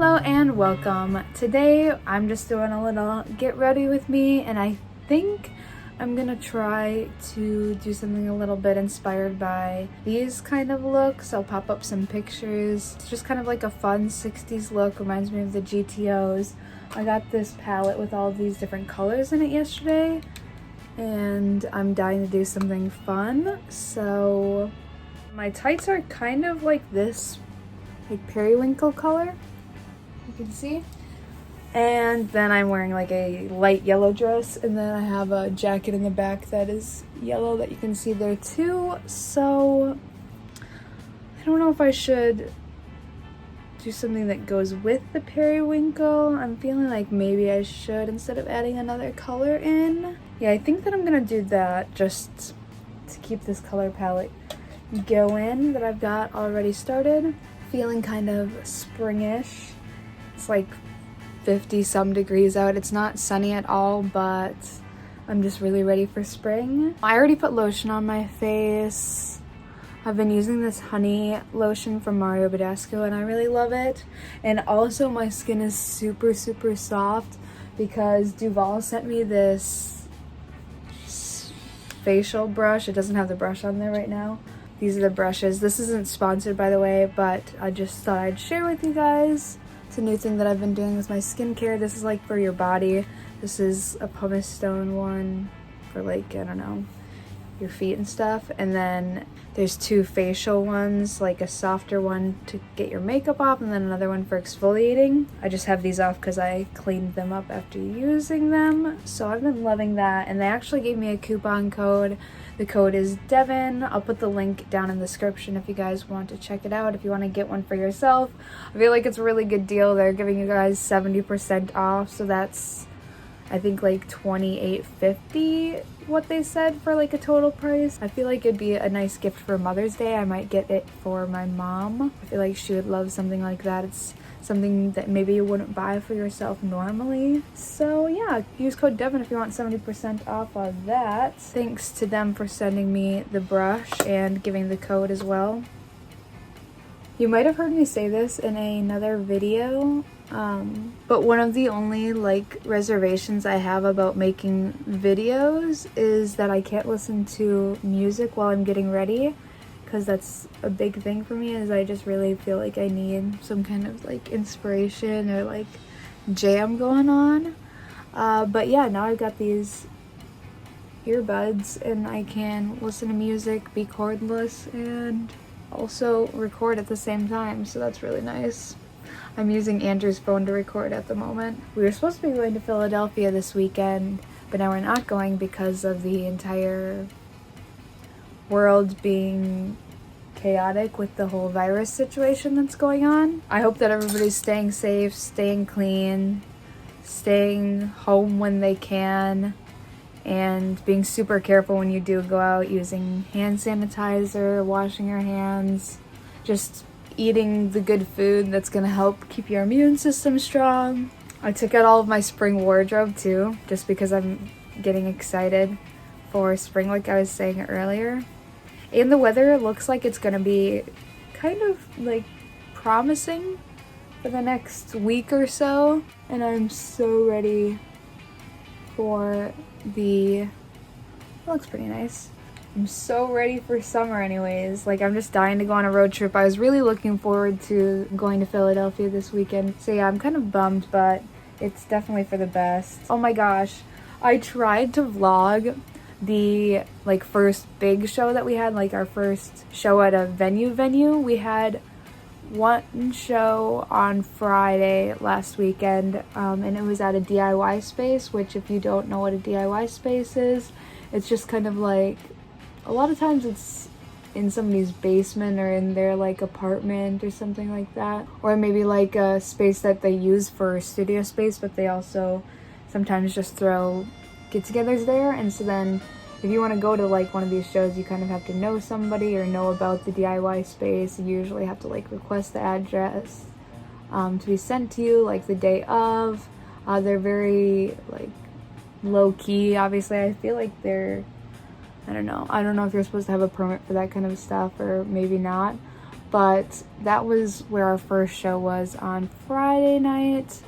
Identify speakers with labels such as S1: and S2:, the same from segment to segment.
S1: Hello and welcome. Today I'm just doing a little get ready with me, and I think I'm gonna try to do something a little bit inspired by these kind of looks. I'll pop up some pictures. It's just kind of like a fun 60s look, reminds me of the GTOs. I got this palette with all these different colors in it yesterday, and I'm dying to do something fun. So my tights are kind of like this, like periwinkle color, you can see. And then I'm wearing like a light yellow dress, and then I have a jacket in the back that is yellow that you can see there too. So I don't know if I should do something that goes with the periwinkle. I'm feeling like maybe I should, instead of adding another color in. Yeah, I think that I'm gonna do that just to keep this color palette going that I've got already started. Feeling kind of springish. It's like 50 some degrees out. It's not sunny at all, but I'm just really ready for spring. I already put lotion on my face. I've been using this honey lotion from Mario Badescu and I really love it. And also my skin is super soft because Duvolle sent me this facial brush. It doesn't have the brush on there right now. These are the brushes. This isn't sponsored, by the way, but I just thought I'd share with you guys. It's a new thing that I've been doing with my skincare. This is like for your body. This is a pumice stone one for like, I don't know, your feet and stuff. And then there's two facial ones, like a softer one to get your makeup off, and then another one for exfoliating. I just have these off because I cleaned them up after using them. So I've been loving that. And they actually gave me a coupon code. The code is Devyn. I'll put the link down in the description if you guys want to check it out, if you want to get one for yourself. I feel like it's a really good deal. They're giving you guys 70% off, so that's, I think, like $28.50 what they said for like a total price. I feel like it'd be a nice gift for Mother's Day. I might get it for my mom. I feel like she would love something like that. It's something that maybe you wouldn't buy for yourself normally. So yeah, use code Devyn if you want 70% off of that. Thanks to them for sending me the brush and giving the code as well. You might have heard me say this in another video, but one of the only like reservations I have about making videos is that I can't listen to music while I'm getting ready, because that's a big thing for me. Is I just really feel like I need some kind of like inspiration or like jam going on. But yeah, now I've got these earbuds and I can listen to music, be cordless, and also record at the same time, so that's really nice. I'm using Andrew's phone to record at the moment. We were supposed to be going to Philadelphia this weekend, but now we're not going because of the entire world being chaotic with the whole virus situation that's going on. I hope that everybody's staying safe, staying clean, staying home when they can, and being super careful when you do go out, using hand sanitizer, washing your hands, just eating the good food that's gonna help keep your immune system strong. I took out all of my spring wardrobe too, just because I'm getting excited for spring, like I was saying earlier. And the weather looks like it's gonna be kind of like promising for the next week or so, and I'm so ready for it looks pretty nice. I'm so ready for summer anyways. Like, I'm just dying to go on a road trip. I was really looking forward to going to Philadelphia this weekend. So yeah, I'm kind of bummed, but it's definitely for the best. Oh my gosh, I tried to vlog the like first big show that we had, like our first show at a venue. We had one show on Friday last weekend, and it was at a DIY space, which, if you don't know what a DIY space is, it's just kind of like, a lot of times it's in somebody's basement or in their like apartment or something like that, or maybe like a space that they use for studio space, but they also sometimes just throw get-togethers there. And so then if you want to go to like one of these shows, you kind of have to know somebody or know about the DIY space. You usually have to like request the address to be sent to you like the day of. They're very like low-key. Obviously, I feel like they're, I don't know if you're supposed to have a permit for that kind of stuff, or maybe not, but that was where our first show was on Friday night,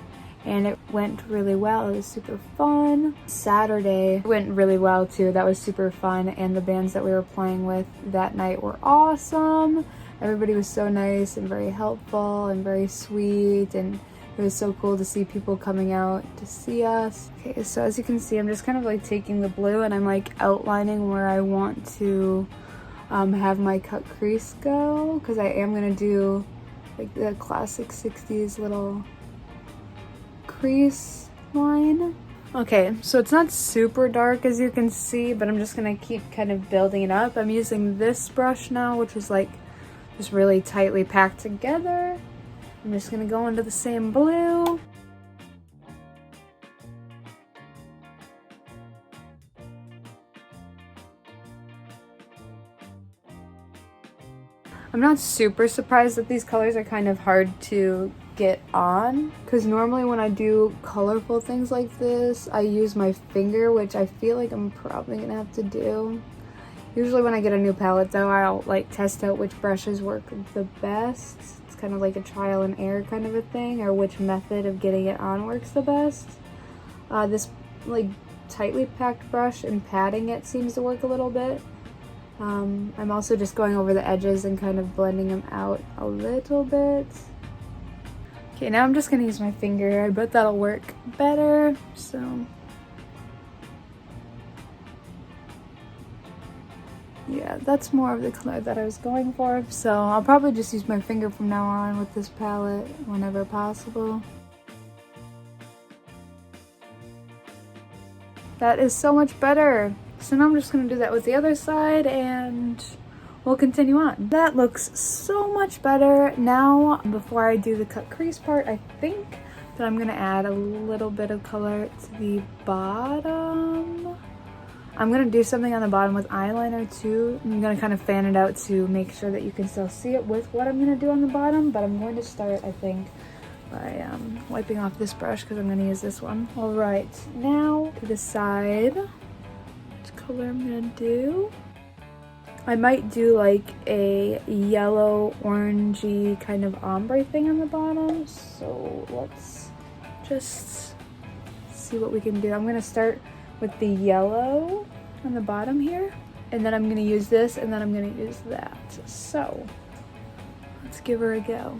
S1: and it went really well. It was super fun. Saturday went really well too. That was super fun, and the bands that we were playing with that night were awesome. Everybody was so nice and very helpful and very sweet, and it was so cool to see people coming out to see us. Okay, so as you can see, I'm just kind of like taking the blue and I'm like outlining where I want to have my cut crease go, because I am gonna do like the classic 60s little crease line. Okay, so it's not super dark as you can see, but I'm just gonna keep kind of building it up. I'm using this brush now, which is like just really tightly packed together. I'm just gonna go into the same blue. I'm not super surprised that these colors are kind of hard to get on, because normally when I do colorful things like this, I use my finger, which I feel like I'm probably gonna have to do. Usually when I get a new palette though, I'll like test out which brushes work the best. It's kind of like a trial and error kind of a thing, or which method of getting it on works the best. This like tightly packed brush and patting it seems to work a little bit. I'm also just going over the edges and kind of blending them out a little bit. Okay, now I'm just gonna use my finger. I bet that'll work better, so. Yeah, that's more of the color that I was going for, so I'll probably just use my finger from now on with this palette whenever possible. That is so much better. So now I'm just gonna do that with the other side and we'll continue on. That looks so much better. Now, before I do the cut crease part, I think that I'm gonna add a little bit of color to the bottom. I'm gonna do something on the bottom with eyeliner too. I'm gonna kind of fan it out to make sure that you can still see it with what I'm gonna do on the bottom, but I'm going to start, I think, by wiping off this brush because I'm gonna use this one. All right, now to decide which color I'm gonna do. I might do like a yellow orangey kind of ombre thing on the bottom, so let's just see what we can do. I'm gonna start with the yellow on the bottom here, and then I'm gonna use this, and then I'm gonna use that. So let's give her a go.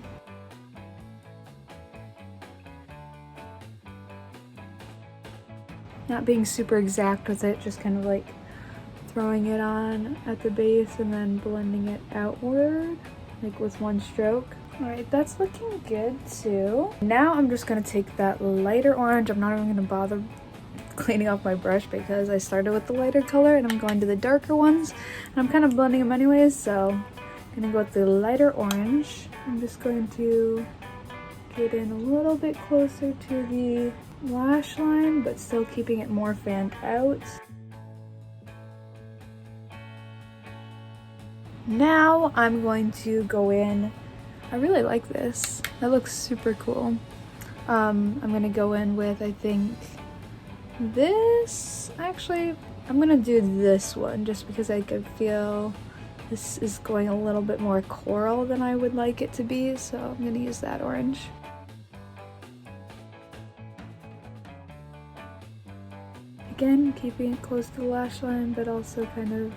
S1: Not being super exact with it, just kind of like throwing it on at the base and then blending it outward, like with one stroke. All right, that's looking good too. Now I'm just gonna take that lighter orange. I'm not even gonna bother cleaning off my brush because I started with the lighter color and I'm going to the darker ones. And I'm kind of blending them anyways, so I'm gonna go with the lighter orange. I'm just going to get in a little bit closer to the lash line, but still keeping it more fanned out. Now I'm going to go in, I really like this, that looks super cool. I'm gonna go in with, I think, this. Actually, I'm gonna do this one just because I could feel this is going a little bit more coral than I would like it to be, so I'm gonna use that orange. Again, keeping it close to the lash line, but also kind of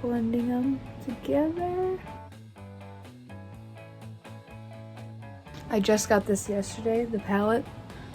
S1: blending them together. I just got this yesterday, the palette.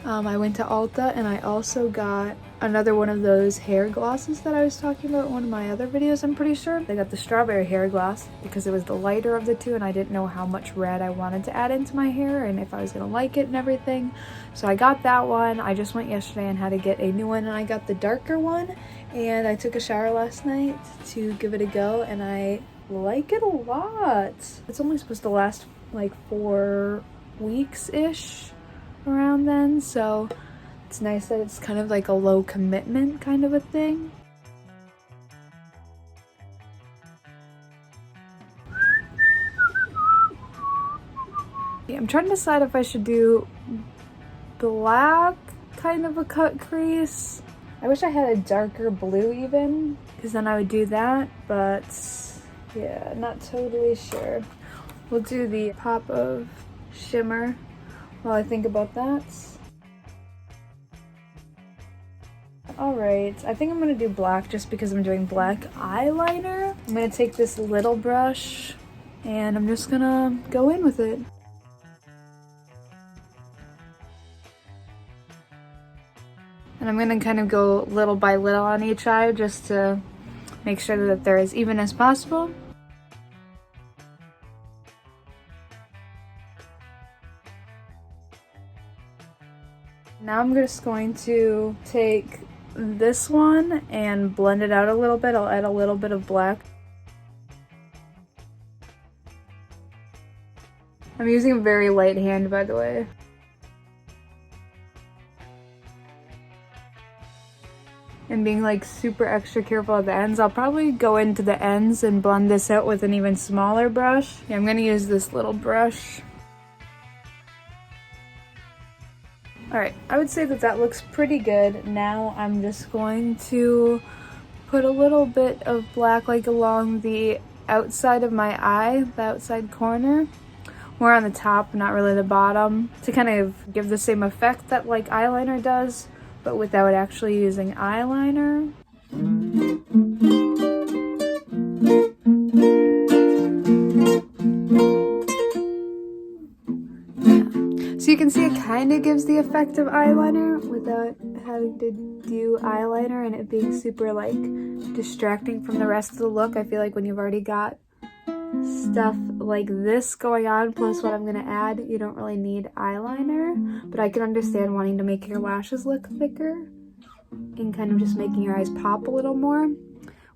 S1: I went to Ulta and I also got another one of those hair glosses that I was talking about in one of my other videos, I'm pretty sure. I got the strawberry hair gloss because it was the lighter of the two and I didn't know how much red I wanted to add into my hair and if I was gonna like it and everything. So I got that one. I just went yesterday and had to get a new one, and I got the darker one, and I took a shower last night to give it a go and I like it a lot. It's only supposed to last like 4 weeks-ish around then, so it's nice that it's kind of like a low commitment kind of a thing. Yeah, I'm trying to decide if I should do black kind of a cut crease. I wish I had a darker blue even, because then I would do that, but Yeah, not totally sure. We'll do the pop of shimmer while I think about that. Alright, I think I'm gonna do black just because I'm doing black eyeliner. I'm gonna take this little brush and I'm just gonna go in with it. And I'm gonna kind of go little by little on each eye just to make sure that they're as even as possible. Now I'm just going to take this one and blend it out a little bit. I'll add a little bit of black. I'm using a very light hand, by the way. And being like super extra careful at the ends. I'll probably go into the ends and blend this out with an even smaller brush. Yeah, I'm gonna use this little brush. Alright, I would say that that looks pretty good. Now I'm just going to put a little bit of black like along the outside of my eye, the outside corner. More on the top, not really the bottom, to kind of give the same effect that like eyeliner does, but without actually using eyeliner. So you can see it kind of gives the effect of eyeliner without having to do eyeliner and it being super like distracting from the rest of the look. I feel like when you've already got stuff like this going on plus what I'm gonna add, you don't really need eyeliner, but I can understand wanting to make your lashes look thicker and kind of just making your eyes pop a little more,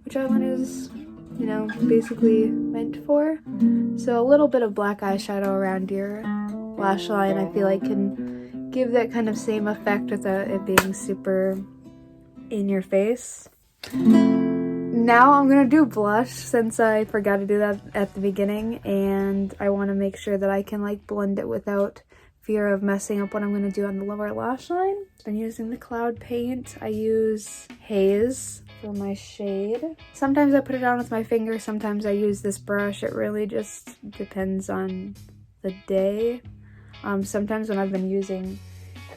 S1: which eyeliner is, you know, basically meant for. So a little bit of black eyeshadow around your lash line I feel like can give that kind of same effect without it being super in your face. Now I'm gonna do blush since I forgot to do that at the beginning and I want to make sure that I can like blend it without fear of messing up what I'm gonna do on the lower lash line. I've been using the Cloud Paint. I use Haze for my shade. Sometimes I put it on with my finger, sometimes I use this brush. It really just depends on the day. Sometimes when I've been using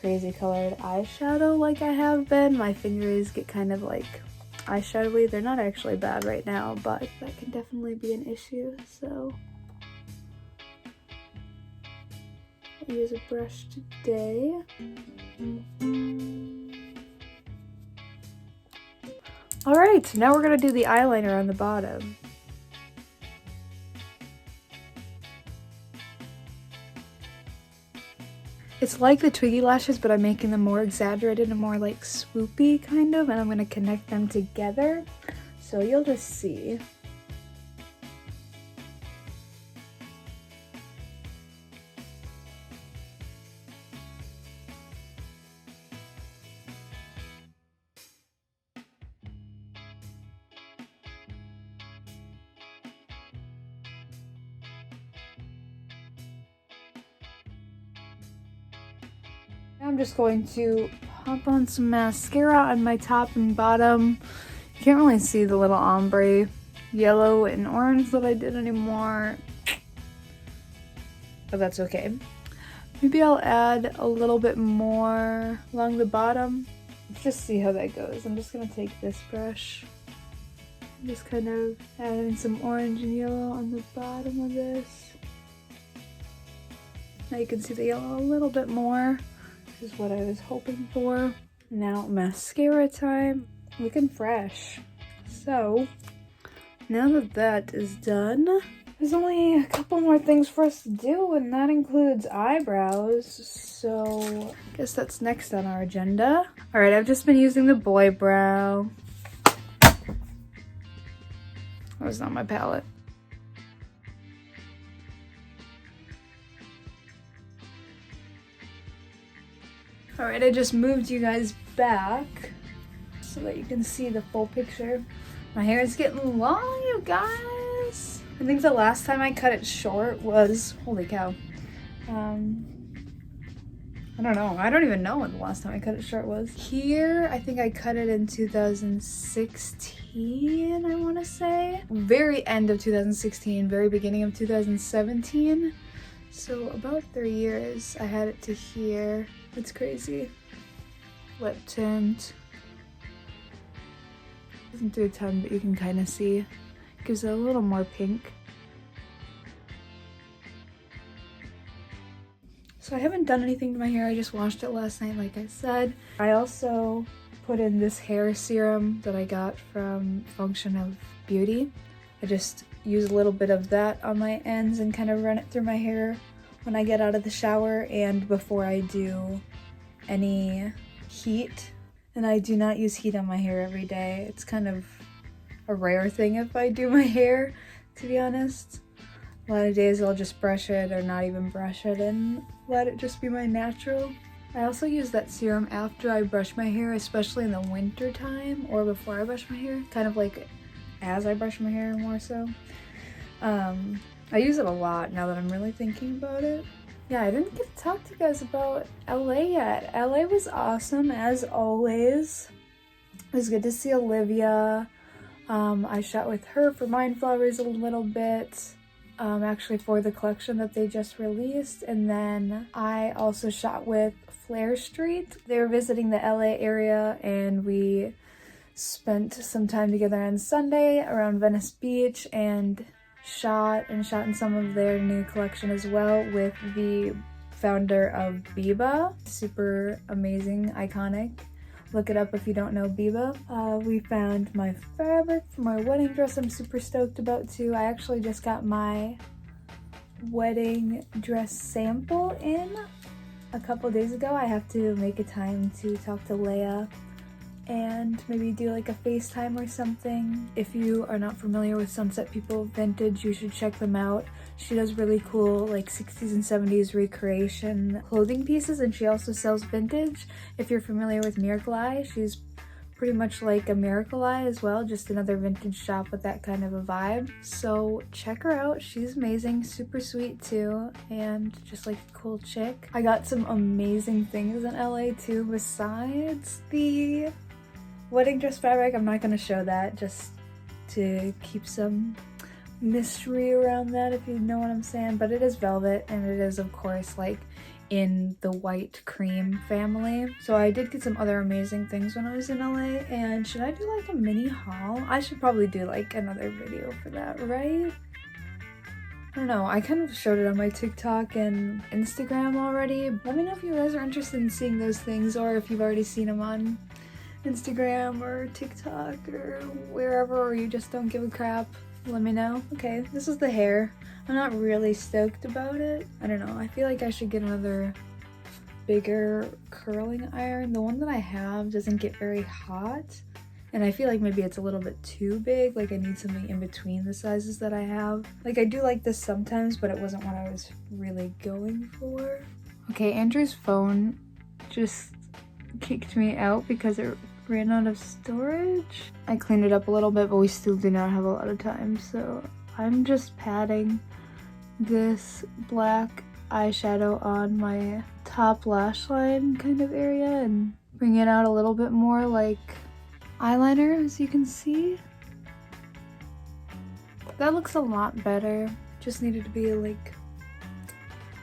S1: crazy colored eyeshadow like I have been, my fingers get kind of like eyeshadowy. They're not actually bad right now, but that can definitely be an issue, so I'll use a brush today. Alright, now we're gonna do the eyeliner on the bottom. It's like the Twiggy lashes, but I'm making them more exaggerated and more like swoopy kind of, and I'm going to connect them together, so you'll just see. I'm just going to pop on some mascara on my top and bottom. You can't really see the little ombre yellow and orange that I did anymore, but that's okay. Maybe I'll add a little bit more along the bottom. Let's just see how that goes. I'm just gonna take this brush and just kind of add in some orange and yellow on the bottom of this. Now you can see the yellow a little bit more. This is what I was hoping for. Now mascara time. Looking fresh. So now that that is done, there's only a couple more things for us to do, and that includes eyebrows. So I guess that's next on our agenda. All right, I've just been using the boy brow. That was not my palette. Alright, I just moved you guys back so that you can see the full picture. My hair is getting long, you guys. I think the last time I cut it short was, holy cow, I don't know. I don't even know when the last time I cut it short was. Here, I think I cut it in 2016, I want to say. Very end of 2016, very beginning of 2017. So about 3 years I had it to here. It's crazy. Lip tint. Doesn't do a ton, but you can kind of see. Gives it a little more pink. So I haven't done anything to my hair. I just washed it last night, like I said. I also put in this hair serum that I got from Function of Beauty. I just use a little bit of that on my ends and kind of run it through my hair when I get out of the shower and before I do any heat. And I do not use heat on my hair every day. It's kind of a rare thing if I do my hair, to be honest. A lot of days I'll just brush it or not even brush it and let it just be my natural. I also use that serum after I brush my hair, especially in the winter time or before I brush my hair, kind of like as I brush my hair more so. I use it a lot now that I'm really thinking about it. Yeah, I didn't get to talk to you guys about LA yet. LA was awesome as always. It was good to see Olivia. I shot with her for Mind Flowers a little bit. Actually for the collection that they just released, and then I also shot with Flare Street. They were visiting the LA area and we spent some time together on Sunday around Venice Beach and shot in some of their new collection as well with the founder of Biba. Super amazing, iconic. Look it up if you don't know Biba. We found my fabric for my wedding dress I'm super stoked about too. I actually just got my wedding dress sample in a couple days ago. I have to make a time to talk to Leia and maybe do like a FaceTime or something. If you are not familiar with Sunset People Vintage, you should check them out. She does really cool like 60s and 70s recreation clothing pieces, and she also sells vintage. If you're familiar with Miracle Eye, she's pretty much like a Miracle Eye as well, just another vintage shop with that kind of a vibe. So check her out. She's amazing, super sweet too, and just like a cool chick. I got some amazing things in LA too besides the wedding dress fabric. I'm not gonna show that, just to keep some mystery around that, if you know what I'm saying. But it is velvet, and it is of course like in the white cream family. So I did get some other amazing things when I was in LA. And should I do like a mini haul? I should probably do like another video for that, right? I don't know, I kind of showed it on my TikTok and Instagram already. Let me know if you guys are interested in seeing those things, or if you've already seen them on Instagram or TikTok or wherever, or you just don't give a crap. Let me know. Okay, this is the hair. I'm not really stoked about it. I don't know, I feel like I should get another bigger curling iron. The one that I have doesn't get very hot, and I feel like maybe it's a little bit too big. Like I need something in between the sizes that I have. Like I do like this sometimes, but it wasn't what I was really going for. Okay, Andrew's phone just kicked me out because it ran out of storage. I cleaned it up a little bit, but we still do not have a lot of time, so I'm just patting this black eyeshadow on my top lash line kind of area and bring it out a little bit more like eyeliner, as you can see. That looks a lot better. Just needed to be like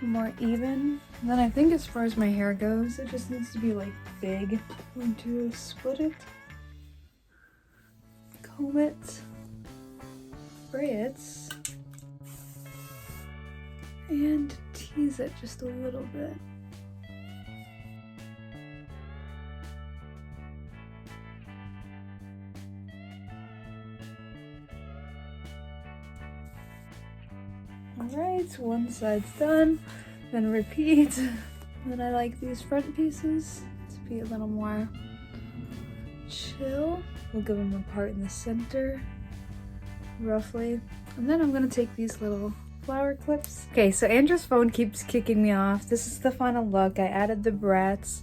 S1: more even. And then I think as far as my hair goes, it just needs to be like big. I'm going to split it, comb it, spray it, and tease it just a little bit. Alright, one side's done, then repeat. Then I like these front pieces to be a little more chill. We'll give them a part in the center, roughly. And then I'm gonna take these little flower clips. Okay, so Andrew's phone keeps kicking me off. This is the final look. I added the barrettes,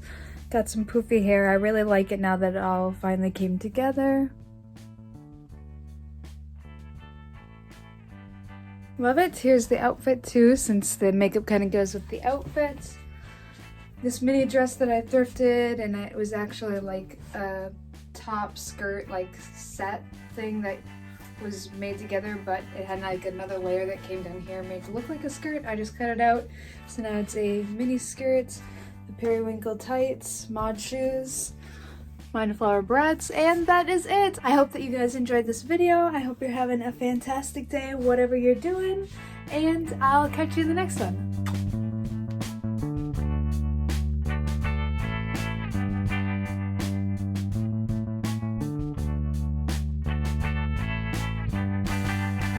S1: got some poofy hair. I really like it now that it all finally came together. Love it. Here's the outfit too, since the makeup kind of goes with the outfit. this mini dress that I thrifted, and it was actually like a top skirt like set thing that was made together, but it had like another layer that came down here made to look like a skirt. I just cut it out, so now it's a mini skirt, the periwinkle tights, mod shoes, mine flower barrettes, and that is it. I hope that you guys enjoyed this video. I hope you're having a fantastic day, whatever you're doing, and I'll catch you in the next one.